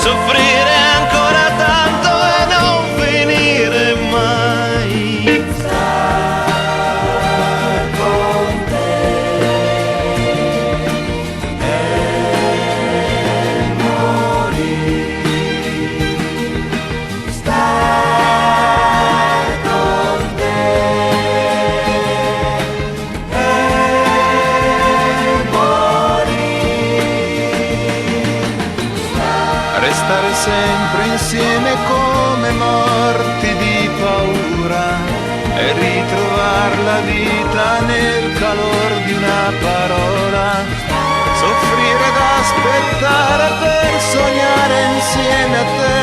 soffrire ancora tanto e non finire mai. Star con te e morire. Star con te e Restare sempre insieme come morti di paura e ritrovare la vita nel calor di una parola, soffrire ed aspettare per sognare insieme a te.